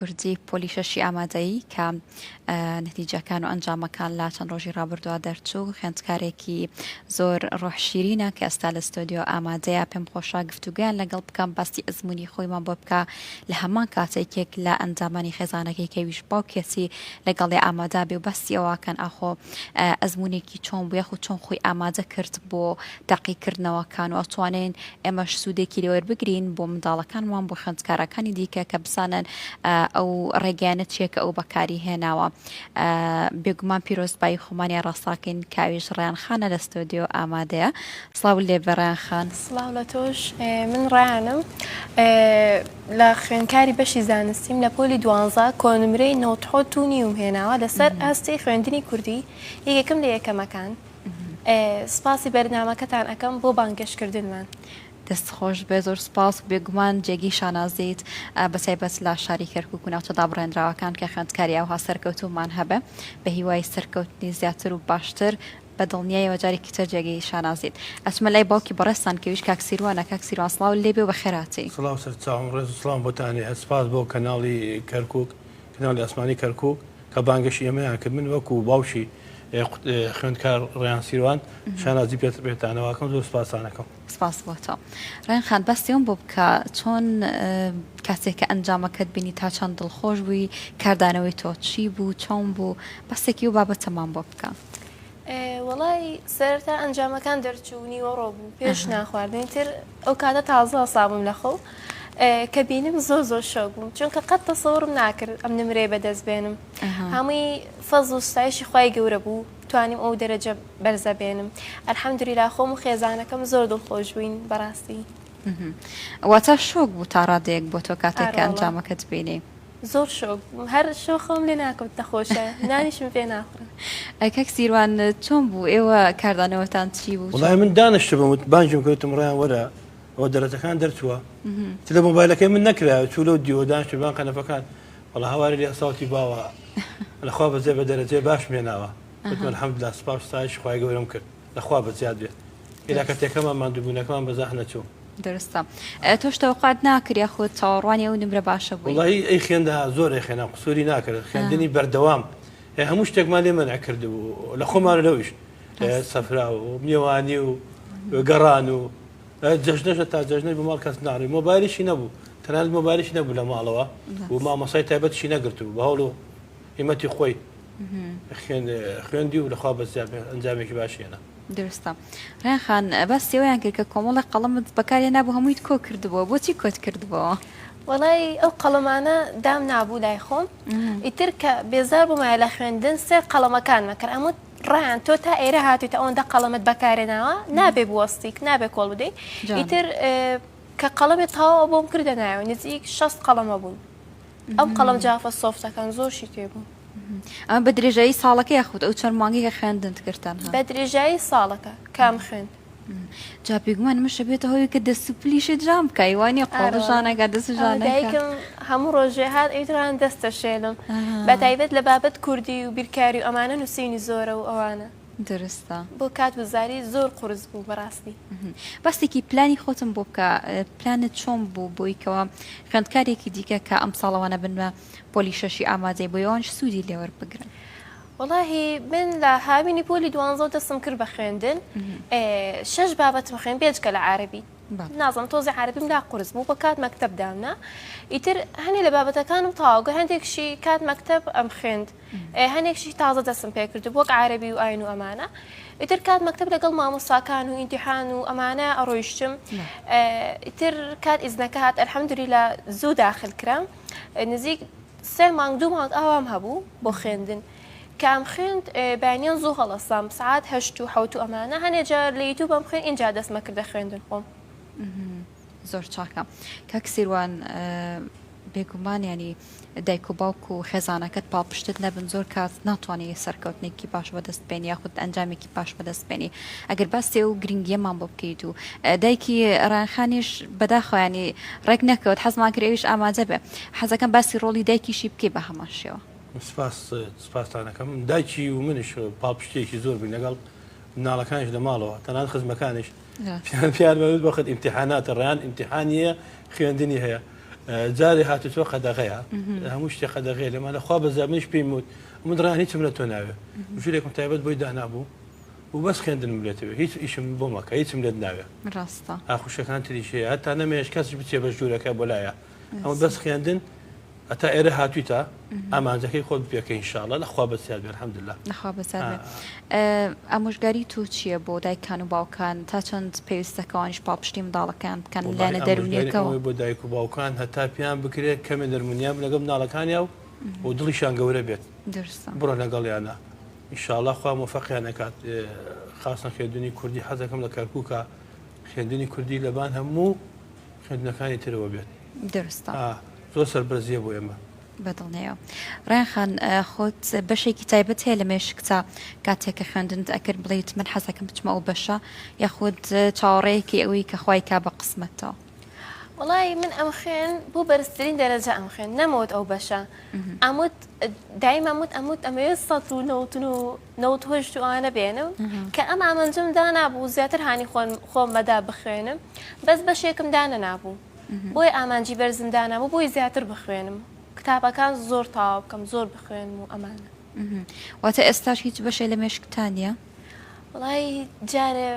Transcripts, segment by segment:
کوردی پۆلیشەشی ئامادەیی کە نەتیجەکان و ئەنجامەکان لا چەند ڕۆژی ڕابردووە دەرچوو خوێندکارێکی زۆر ڕۆحشیرینە کە ئێستا لە ستۆدیۆ ئامادەیە پێم خۆشە گفتوگویان لەگەڵ بکەم باسی ئەزمموی خۆیمان بۆ بکە لە هەمان کاتێکێک لە ئەنجامانی خێزانەکەی کەویش باو کێسی لەگەڵێ ئامادا بێ و بەستی ئەوواکەن ئاخۆ ئەزمموونێکی چۆن بوو یاخود چۆن خۆی ئامادە کرد بۆ تاقیکردنەوەکان و ئەتوانین ئێمەش سوودێکی لێوەر بگرین بۆ منداڵەکانمان بۆ خوێندکارەکانی دیکە کە بزانن ئەو ڕێگەیانە چیەکە ئەو بەکاری هێناوە بێگومان پیرۆزبایی خۆمانی ڕاستاکەین کاویش ڕیانخانە لە ستۆدیۆ ئامادەیە سڵاو لێ بەڕیانخان سڵاو لە تۆش من ڕیانم لە خوێندکاری بەشی زانستیم لە پۆلی 12 کۆنمرەی 92 هێناوە لەسەر ئاستی خوێندنی کوردی یەکێکم لە یەکەمەکان سپاسی بەرنامەکەتان ئەەکەم بۆ بانگەشکردنمان دەستخۆش بێ زۆر سپاس بێگومان جێگی شانازیت بەسایبەت لە شاری کەرکووک و ناوچەدا بڕێنراوەکان کە خوێندکاری ئەوها سەرکەوتومان هەبێ بە هیوای سەرکەوتنی زیاتر و باشتر بە دڵنیایەوە جارێکی تر جێگەی شانازیت ئەچمە لای باوکی بەڕێستان کەویش کاکسیروانە کاکسیروان سڵاو لێبێ و بەخێراتی سڵاو سەرچاوم ڕێز و سڵام بۆتانێ سپاس بۆ کەناڵی کەرکووک کەناڵی ئەسمانی کەرکووک کە بانگەشی ئێمەیان کرد من وەکو باوشی خوێندکار ڕیان سیروان شانازی پێتانەوەکەم زۆر سپاسانەکەم سپاس بۆ تۆ ڕێنخان بەستیەوەم بۆ بکە چۆن کاتێک کە ئەنجامەکەت بینی تا چەند دڵخۆش بووی کاردانەوەی تۆ چی بوو چۆن بوو بەستێکی و بابەتەمان بۆ بکە وڵی سەرتا ئەنجامەکان دەرچوونی وەڕۆ بوو پێش ناخواردنی تر ئەو کاتە تازە سابووم لەخۆ کە بینم زۆر زۆر شۆک بووم چونکە قەت تەسەوڕم ناکرد ئەم نمرێ بەدەست بێنم هەمووی فەز و ستایشی خوای گەورە بوو توانیم ئەو دەرەجە بەرزە بێنم ئەلحەمدولیلا خۆم و خێزانەکەم زۆر دڵخۆش بووین بەڕاستی واتە شۆک بوو تا ڕادەیەک بۆ تۆ کاتێک کە ئەنجامەکەت بینی زۆر شۆک هەر شۆخەم لێ ناکەوت نەخۆشە نانیشم پێ ناخورم کەک سیروان چۆن بوو ئێوە کاردانەوەتان چی بوو وڵای من دانیشتە بم بانجم کەوتم ڕیان وەرە ئەوە دەرەتەکان دەرچووە لە مۆبایلەکەی من نەکرا چوو لەو دیوە دانیشتبان قەنەفەکان وڵا هەواری لێ ساوتی باوە لەخوا بەجێ بە دەرەجێ باش مێناوە وتمە الحەمدوللا سپاس ستایش خوای گەورەم کرد لەخوا بەزیاد بێت ئێرا کەتێکەکەمان ماندووبوونەکەمان بەزاح نەچوو درستە تۆش تەوقعات ناکریا خۆت چاوەڕوانی ئەو نمرە باشە بووی وڵی ئەی خوێندەها زۆر خوێنە قسووری ناکرد خوێندنی بەردەوام هەموو شتێکمان لێ مەنع کردبوو لە خۆمان لەویش سەفرا و میێوانی و گەڕان و جەژنەشە تا جەژنەی بۆ ماڵ کەس ناڕی مۆبایلیشی نەبوو تەنانەت مۆبایلیشی نەبوو لە ماڵەوە و مامەسای تایبەتشی نەگرت و بە هەوڵ و هیمەتی خۆی خوێندی و لەخوا بەزیاد ئەنجامێکی باشیێنە درستە ڕێنخان بەستەوەیان کرد کە کۆمەڵی قەڵەمت بەکارێ نابوو هەموویت کۆ کردبووە بۆچی کۆت کردبەوە وڵی ئەو قەڵەمانە دام نابوو لای خۆم ئیتر کە بێزار بوومایە لە خوێندن سێ قەڵەمەکان مەکرد ئەمە ڕیان تۆ تا ئێرە هاتوویتە ئەوەندە قەڵەمت بەکارێناوە نابێ بوەستیک نابێ کۆڵ بدەیت ئیتر کە قەڵەمی تاوە بۆم کردە نایەوە نزیک 6 قەڵەمە بوون ئەم قەڵەم جافە سۆفتەکان زۆرشی تێبوو ئەمە بە درێژایی ساڵەکە یاخود ئەو چەند مانگی کە خوێندنت کردتان بە درێژایی ساڵەکە کام خوێند جاپێگومان مشە بێتە هۆی کە دەسوپلیشە جام بکەی وانی قۆڵژانەکە دەستژانەکەم هەموو ڕۆژێ هات ئیتران دەستە شێلم بە تایبەت لە بابەت کوردی و بیرکاری و ئەمانە نووسینی زۆرە و ئەوانە درستە بۆ کات وزاری زۆر قورس بوو بەڕاستی بەستێکی پلانی خۆتم بۆ بکە پلانت چۆن بوو بۆیکەوە خوێندکارێکی دیکە کە ئەم ساڵەوانە بنوە پۆلیشەشی ئامادەی بۆ یەوانش سوودی لێوە بگرن والله من لە هاوینی پۆلی 12 دەستم کرد بە خوێندن 6 بابەتم خوێن بێجکە لە عاربی نازم تۆزی عربیم لا قورس بوو بە کات مەکتەب دامنا ئیتر هەنێ لە بابەتەکانم تاواگە هەندێکشی کات مەکتەب ئەم خوێند هەنێکشی تازە دەستم پێ کرد وەک عربی و ئاین و ئەمانە ئیتر کات مەکتەب لەگەڵ مامۆستاکان و ئیمتیحان و ئەمانە ئەڕۆیشتم ئیتر کات ئیزنەکە هات ئەلحەمدولیلا زوو داخل کرام نزیک 3 مانگ 2 مانگ ئاوام هەبوو بۆ خوێندن کام خوێند بەیانیان زوو هەڵەسام سعات 8 و 7 و ئەمانە هەنێجار لە یوتیوب ئەم خوێن ئینجا دەستمە کردە خوێندن خۆم زۆر چاکە کاک سیروان بێگومان ینی دایک و باوک و خێزانەکەت پاڵپشتت نەبن زۆر کات ناتوانانی سەرکەوتنێکی باش بەدەست بێنی یاخود ئەنجامێکی باش بەدەست بێنی ئەگەر باستێ و گرنگیەمان بۆ بکەیت و دایکی ڕانخانیش بەداخۆیانی ڕێک نەکەوت حەزمان کرێویش ئامادە بێ حەزەکەم باسی ڕۆڵی دایکیشی بکەی بە هەمان شێوە سپاسانەکەم دایکی و منش پاڵپشتێکی زۆر بووین لەگەڵ مناڵەکانش لە ماڵەوە تەنانەت خزمەکانش پیان بەوت بەخت ئیمتیحاناتە ڕیان ئیمتیحانیە خوێندنی هەیە جاري هاتووە قەدەغەیە هەموو شتێ قەدەغەیە لەمانە خوا بەزانش پێی وت من ڕانی چم لە تۆ ناوێ ژێکم تایبەت بۆی دانابوو و بەس خوێندنم لێتەوێ هیچ ئیشم بۆ مەکە هیچم لێت ناوێ ڕاستە ئاخوشەکان تریشەیە هەتا نەمێش کەس بچێ بە ژوورەکە بۆ لایە ئەمە بەس خوێندن ئەتا ئێرە هاتوویتە ئامانجەکەی خۆت بپێکە ئینشاءڵڵا لەخوا بەسیار بێ الحەمدوللا نەخوا بەسەر بێ ئامۆژگاری تو چییە بۆ دایکان و باوکان تا چەند پێویستەکەوانیش پاپشتی منداڵەکان بکەن لایەنە دەرونیەکەەوە بۆ دایک و باوکان هەتا پیان بکرێت کەمێ دەرمونیان لەگەڵ مناڵەکانیا و دڵیشان گەورە بێت بڕۆ لەگەڵیانە ئینشاءڵڵا خوا موفەقیان ئەکات خاصن خوێندنی کوردی حەزەکەم لە کەرکووکە خوێندنی کوردی لەبان هەموو خوێندنەکانی ترەوە بێت درستە زۆر سەربەرزیە بۆ ئێمە بەدڵنەوە ڕێنخان خۆت بەشێکی تایبەت هەیە لە مێشکتا کاتێککە خوێندنت ئەکرد بڵیت من حەزەکەم بچمە ئەو بەشە یاخود چاوەڕێیەکی ئەوەی کە خوای کا بە قسمەتەوە وڵی من ئەم خوێن بۆ بەرزترین دەرەجە ئەم خوێن نەمەوت ئەو بەشە ئەموت دایمەموت ئەمەوێ 1990 ئەوانە بێنم کە ئەم ئامەنجم دانابوو زیاتر هانی خۆم بەدا بخوێنم بەس بەشێکم دانە نابوو بۆی ئامانجی بەرزمدانابوو بۆی زیاتر بخوێنم کتابەکان زۆر تاوا بکەم زۆر بخوێنم و ئەمانە واتە ئێستاش هیچ بەشێ لە مێشکتانە وڵی جارێ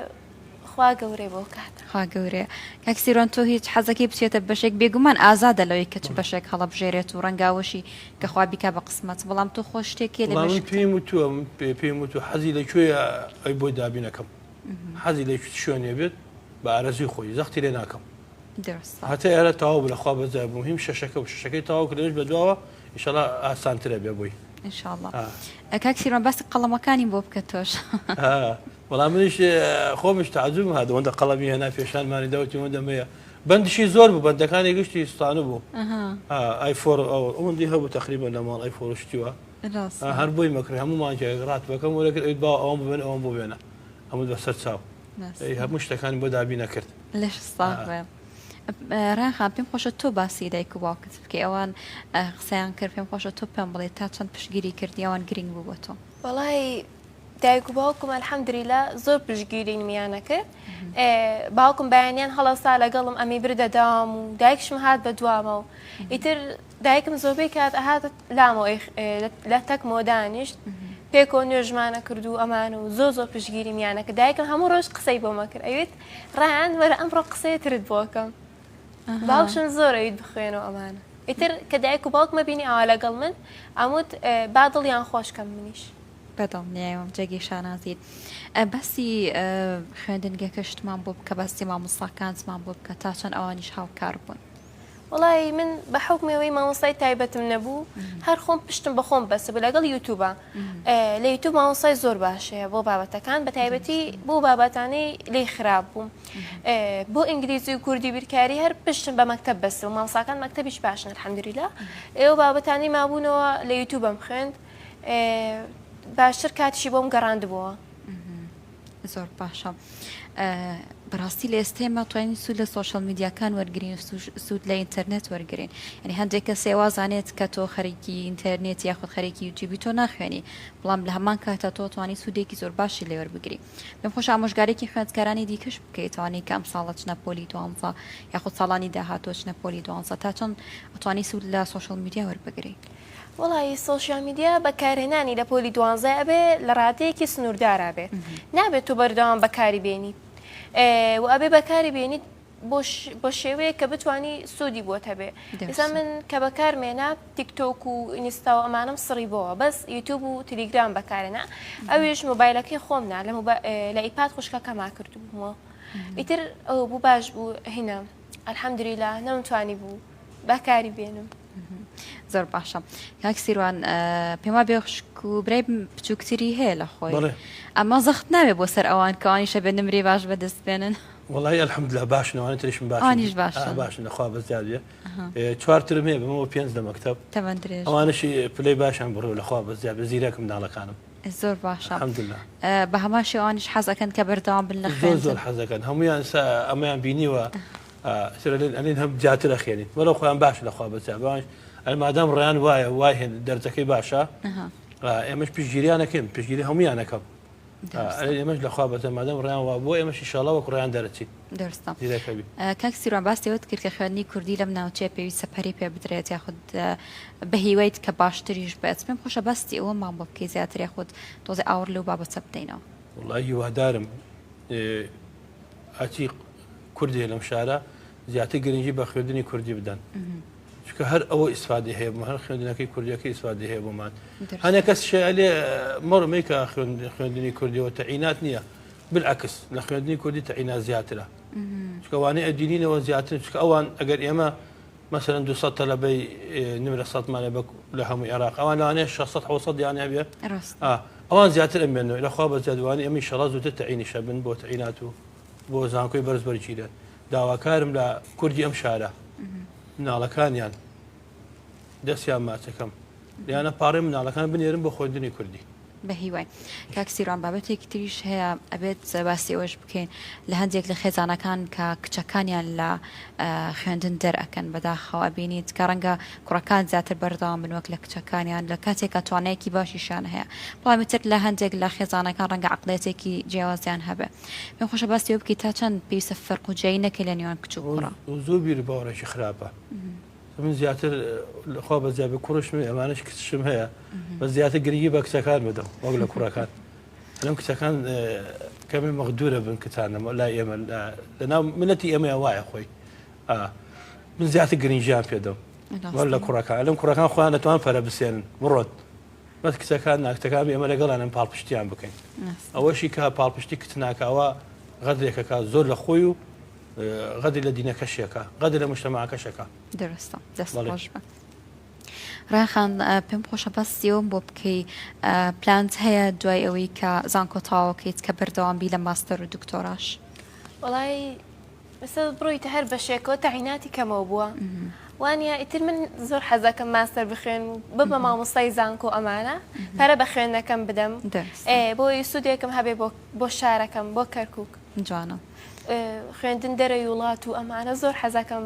خوا گەورەی بۆ کات خوا گەورەیە کاکسیرۆن تۆ هیچ حەزەکەی بچێتە بەشێک بێگومان ئازادە لەوەی کە چ بەشێک هەڵەبژێرێت و ڕەنگاوەشی کە خوا بیکا بە قسمەت بەڵام تۆ خۆش شتێکی لە پێم وتووە پێم وتو حەزی لەکوێ ئەی بۆی دابینەکەم حەزی لە شوێنێ بێت بە ئارەزوی خۆی زەختی لێ ناکەم هەتا ئێرە تەواو لە خوا بەزای بوو هیم شەشەکە و شەشەکەی تەواو کردش بە دواوە ئینشاءڵڵا ئاسانترە بێ بۆی ئینشاءڵڵا کاکسیرۆن باسی قەڵەمەکانی بۆ بکە تۆش وەڵام منیش خۆمش تعجب هات وەندە قەڵەمی هێنا پێشانمانی داوتی وەندەمەیە بەندشی زۆر بوو بەندەکانی گشتی ستانە بوو ئایفۆر ئەوەندی هەبوو تقریبا لە ماڵ ئایفۆر شتیوە هەر بۆی مەکرێ هەمومان ڕات بەکەم وەرەکرد ئەویت با ئەوم ببێن ئەوم بۆ بێنە هەموو بەسەر چاو هەموو شتەکانی بۆ دابی نەکرد لەش ساڵێ ڕێنخان پێم خۆشە تۆ باسی دایک و باوکت بکە ئەوان قسەیان کرد پێم خۆشە تۆ پێم بڵێ تا چەند پشگیری کردی ئەوان گرنگ بوو بۆ تۆ وڵی دایک و باوکم ئەلحەمدولیلا زۆر پشگیرین میانە کرد باوکم بەیانیان هەڵەسا لەگەڵم ئەمی بردەدام و دایکشم هات بە دوامە و ئیتر دایکم زۆربەی کات ئەهات لامەوە لە تەکمەوە دانیشت پێکۆ نوێژمانە کرد و ئەمان و زۆر پشگیری میانە کە دایکم هەموو ڕۆژ قسەی بۆمە کرد ئەوێت ڕان وەرە ئەمڕۆ قسەیەترت بۆکەم باوشم زۆر ئەویت بخوێنەوە ئەمانە ئیتر کە دایک و باوکمە بینی ئاوا لەگەڵ من ئەموت با دڵیان خۆشکەم منیش بەدڵنیایەوە جێگی شانازیت بەسی خوێندنگەکە شتمان بۆ بکە بەستی مامۆستاکانمان بۆ بکە تا چەند ئەوانیش هاوکار بوون وڵی من بە حکمەوەی مامۆستای تایبەتم نەبوو هەر خۆم پشتم بە خۆم بەسە لەگەڵ یوتیوبە لە یوتیوب مامۆستای زۆر باشەیە بۆ بابەتەکان بە تایبەتی بۆ بابەتانەی لی خراپ بووم بۆ ئینگلیزی و کوردی بیرکاری هەر پشتم بە مەکتەب بەسە و مامۆستاکان مەکتەبیش باشن الحەمدولیلا ئێوە بابەتانی مابوونەوە لە یوتیوبم خوێند باشتر کاتیشی بۆم گەڕاندبووە زۆر باشە بەڕاستی لە ئێستێمە توانین سوود لە سۆشەل میدیاکان وەرگین سوود لە ئینتەرنێت وەرگین ینی هەندێک کە سێوازانێت کە تۆ خەریکی ئینتەرنێت یاخود خەریکی یوتیوبی تۆ ناخوێنی بەڵام لە هەمان کاتە تۆ توانی سوودێکی زۆر باشی لێ وەربگری پێم خۆش ئامۆژگارێکی خوێندکارانی دیکەش بکەیت توانی کە ئەم ساڵە چنە پۆلی 12 یاخود ساڵانی داهاتۆ چنە پۆلی 12 تا چەند ئەتوانی سوود لە سۆشەل میدیا وەربگری وڵی سۆشیال میدیا بەکارهێنانی لە پۆلی 12 ئەبێ لە ڕادەیەکی سنووردارا بێ نابێت تۆ بەردەوام بەکاری بێنی و ئەبێ بەکاری بێنیت بۆ شێوەیە کە بتانی سوودی بۆ هەبێ ئێستا من کە بەکارمێنا تیکتۆک و ئینستا و ئەمانم سڕی بۆەوە بەس یوتیوب و تەلیگرام بەکارێنا ئەویش مۆبایلەکەی خۆمنا لە ئیپاد خوشکەکەما کردبوومەوە ئیتر ئەو بوو باش بوو هینە ئەلحەمدولیلا نەمتوانی بوو بەکاری بێنم زۆر باشە کاکسیروان پێما بێخشک و برای بچووکتری هەیە لە خۆی ئەمە زەخت ناوێت بۆ سەر ئەوان کەوانیشە بێ نمرێ باش بەدەست بێنن وڵی ئەلحەمدولیلا باشنەوەوانە تریشم باشنیش باش باشن لەخوا بەزیادە چوارترم هەیە بمەوە 5 لە مەکتەب تەمەندرێژ ئەوانشی پلەی باشان بڕۆ لەخوا بەزیاد بە زیرەکم ناڵەکانم زۆر باشە الحەمدولیلا بە هەمان شێوانیش حەزەکەن کە بەردەوام بن لە خوێندن زۆر حەزەکەن هەمویان ئەمەیان بینیوە ئەلین هەم جاترە خێنیت وەرە خۆیان باش لەخوا بەزیاد بەوانش ئەلمادام ڕیان وایە وای هێن دەرجەکەی باشە ئێمەش پشتگیریانەکەین پشتگیری هەمویانەکەم ئێمەش لەخوا بەتەمادەم ڕیان وا بۆ ئێمەش ئینشاڵڵا وەکو ڕیان دەرەچین دەرستە دیرەکەبی کاک سیروان باستیەوەت کرد کە خوێندنی کوردی لەم ناوچەیە پێویستە پەری پێ بدرێت یاخود بە هیوایت کە باشتریش بێت پێم خۆشە بەستی ئەوە مام بۆ بکەی زیاتر یاخود تۆزی ئاور لەو بابەتە بدەینەوە وڵی هیوادارم ئاچی کوردی لەم شارە زیاتر گرنگی بە خوێندنی کوردی بدەن چکە هەر ئەوە ئیسفادی هەیە هەر خوێندنەکەی کوردیەکە ئیسفادی هەیە بۆمان هەنێک کەس شێعلێ مەڕمەیکە خوێندنی کوردیەوە تەعینات نییە بالعکس لە خوێندنی کوردی تەعینات زیاترە چکەوانەی ئەدینینەوە زیاتر چکە ئەوان ئەگەر ئێمە مەسەرەن 200 تەلەبەی نمرە 100مانە بە لە هەمووی عێراق ئەوان لەوانەیە 600 یانە بێ ئەوان زیاتر ئەمێنەوە لەخوا بە زیادوانی ئەمی شەڵا زووتر تەعینیشە بن بۆ تەعینات و بۆ زانکۆی بەرزبەرچیرە داواکارم لە کوردی ئەم شارە مناڵەکانیان دەستیان ماچەکەم یانە پاڕێ مناڵەکان بنێرن بۆ خوێندنی کوردی بە هیوای کاک سیروان بابەتێکی تریش هەیە ئەبێت باسی ئەوەش بکەین لە هەندێک لە خێزانەکان کە کچەکانیان لە خوێندن دەرئەکەن بەداخەوە بینیت کە ڕەنگە کوڕەکان زیاتر بەردەوام بن وەک لە کچەکانیان لە کاتێکە توانایەکی باشیشان هەیە بەڵامتر لە هەندێک لە خێزانەکان ڕەنگە عقلێتێکی جیاوازیان هەبێ پێم خۆشە باسی ئەوە بکەیت تا چەند پێویستە فەرق و جیایی نەکەی لە نێوان کچ و کوڕە زۆر بیر باوەڕێکی خراپە من زیاتر خوا بە زیابێ کوڕشم ئەمانش کچشم هەیە بە زیاتر گرنگی بە کچەکان بدەم وەک لە کوڕەکان لەم کچەکان کەمی مەغدورە بن کتانەمە لای ئێمە لەناو منەتی ئێمە وایە خۆی من زیاتر گرنگیان پێدەم وەک لە کوڕەکان لەم کوڕەکان خۆیان دەتوان پەرە بسێنن بڕۆت بەس کچەکان ناکتەکان ئێمە لەگەڵانم پاڵپشتیان بکەین ئەوەشی کە پاڵپشتی کت ناکاوە غەدرێکەکە زۆر لە خۆی و غەدی لە دینەکەشێکە غەدی لە مجتەماعەکەشەکە درستە دەست خۆش بە ڕاخان پێم خۆشە بەستیەوەم بۆ بکەی پلانت هەیە دوای ئەوەی کە زانکۆ تاواکەیت کە بەردەوامبی لە ماستەر و دکتۆراش وڵی مەسەر بڕۆیتە هەر بەشێکەوە تەعیناتی کەمەوە بووە وانە ئیتر من زۆر حەزەکەم ماستەر بخوێن ببە مامۆستای زانکۆ ئەمانە پەرە بە خوێندنەکەم بدەم بۆی سوودێکم هەبێ بۆ شارەکەم بۆ کەرکووک جوانە خوێندن دەرەوی وڵات و ئەمانە زۆر حەزەکەم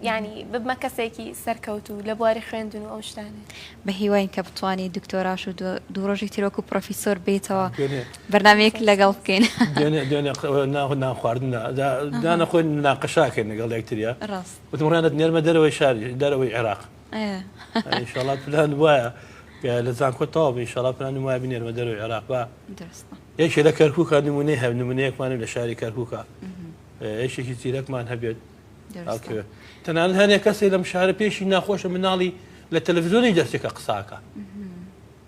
ینی ببمە کەسێکی سەرکەوت و لە بواری خوێندن و ئەو شتانە بە هیواین کە بتوانانی دکتۆراش و دوو ڕۆژی تیرۆک و پرۆفیسۆر بێتەوە بەرنامەیەک لەگەڵ بکەین نان خواردنە دانە خۆی ناقەشاکەین لەگەڵ یەکتریا وتمڕێنت نێرمە دەرەوەی شاری دەرەوەی عێراق ئینشاڵڵا پلان وایە لە زانکۆ تەواو ئینشاڵڵا پلان وایە بنێرمە دەرەوەی عێراق بە یەکێ لە کەرکووکە نمونەی هەب نمونەیەکمانە لە شاری کەرکووکە یەکێکی چیرەکمان هەبێت تەنانەت هەنێک کەسێک لەم شارە پێشی ناخۆشە مناڵی لە تەلەڤیزیۆنی دەرسێکە قساکە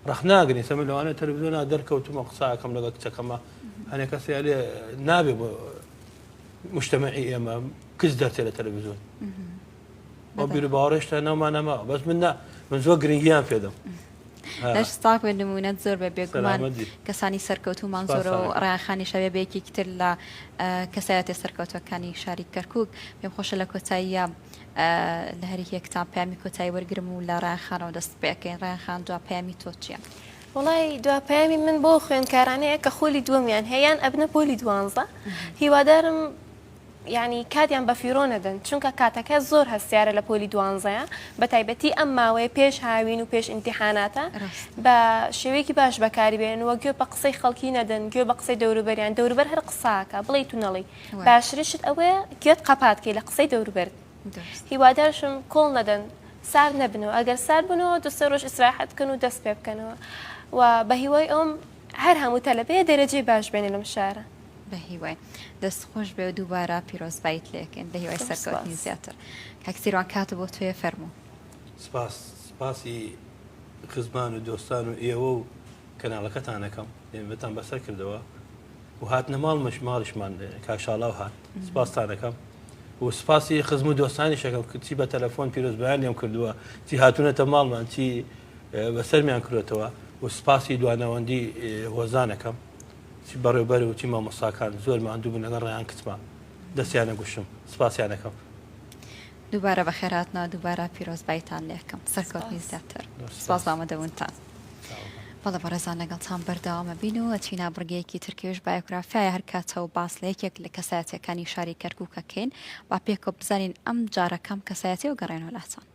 ڕەخناگرنی سەمە لەوانە تەلەڤیزیۆنا دەرکەوتمە قساکەم لەگە کچەکەمە هەنێک کەسێ لێ نابێ بۆ مجتەمەعی ئێمە کچ دەرچێت لە تەلەڤیزیۆن بۆ بیر و باوەڕێشتا ناومانەما بەس من زۆر گرنگیان پێدەم لەش ستاک بە نمونەت زۆر بە بێگومان کەسانی سەرکەوتومان زۆرە و ڕایخانی شەوێ بەیەکی تر لە کەسایەتی سەرکەوتەکانی شاری کەرکووک پێم خۆشە لە کۆتاییە لە هەری یەکتان پامی کۆتایی وەرگرم و لە ڕایخانەوە دەست پێەکەین ڕایخان دوا پامی تۆ چییە؟ وڵی دواپامی من بۆ خوێندکارانەیە کە خۆلی دووەمیان هەیەیان ئەبنە پۆلی 12 هیوادارم یعنی کاتیان بە فیرۆ نەدەن چونکە کاتەکە زۆر هەستیارە لە پۆلی 12 بە تایبەتی ئەم ماوەیە پێش هاوین و پێش ئیمتیحاناتە بە شێوەیەکی باش بەکاری بێنەوە گوێ بە قسەی خەڵکی نەدەن گوێ بە قسەی دەوروبەریان دەوروبەر هەر قساکە بڵێ تو نەڵی باشترشت ئەوەیە گوێت قەپاتکەی لە قسەی دەوروبەر هیوادارشم کۆڵ نەدەن سار نەبنەوە ئەگەر سار بنەوە دو سێ ڕۆژ ئیسراحەت بکەن و دەست پێ بکەنەوە و بە هیوای ئەوم هەر هەموو تەلەبەیە دەرەجەی باش بێنێ لەم شارە بە هیوای دەست خۆش بێ و دووبارە پیرۆزبایت لێکن بە هیوای سەرکەوتنی زیاتر کاک سیروان کاتە بۆ توێ فەرموو سپاسی خزمان و دۆستان و ئێوە و کەناڵەکەتانەکەم ئێمەتان بەسەر کردەوە و هاتنە ماڵمەش ماڵیشمان کاکشاڵاو هات سپاستانەکەم و سپاسی خزم و دۆستانی شەکەم کچی بە تەلەفۆن پیرۆزبایانیان کردووە چی هاتوونەتە ماڵمان چی بەسەرمیان کردێتەوە و سپاسی دوانەوەندی هۆزانەکەم چی بەڕێوبەر و چی مامۆستاکان زۆر ماندوو بوون لەگەڵ ڕێیان کچمان دەستیانە گوشم سپاسیانەکەم دووبارە بەخێراتنا دووبارە پیرۆزبایتان لێکەم سەرکەوتنی زیاتر سپاس ئامادەبوونتان بەڵە بەڕێزان لەگەڵتان بەردەوامە بین و ئەچینە بڕگەیەکی ترکێش بایۆگرافیایە هەر کاتەوە باس لە یەکێک لە کەسایەتیەکانی شاری کەرکووکەکەین با پێکۆ بزانین ئەم جارەکەم کەسایەتی و گەڕێنەوە لاتان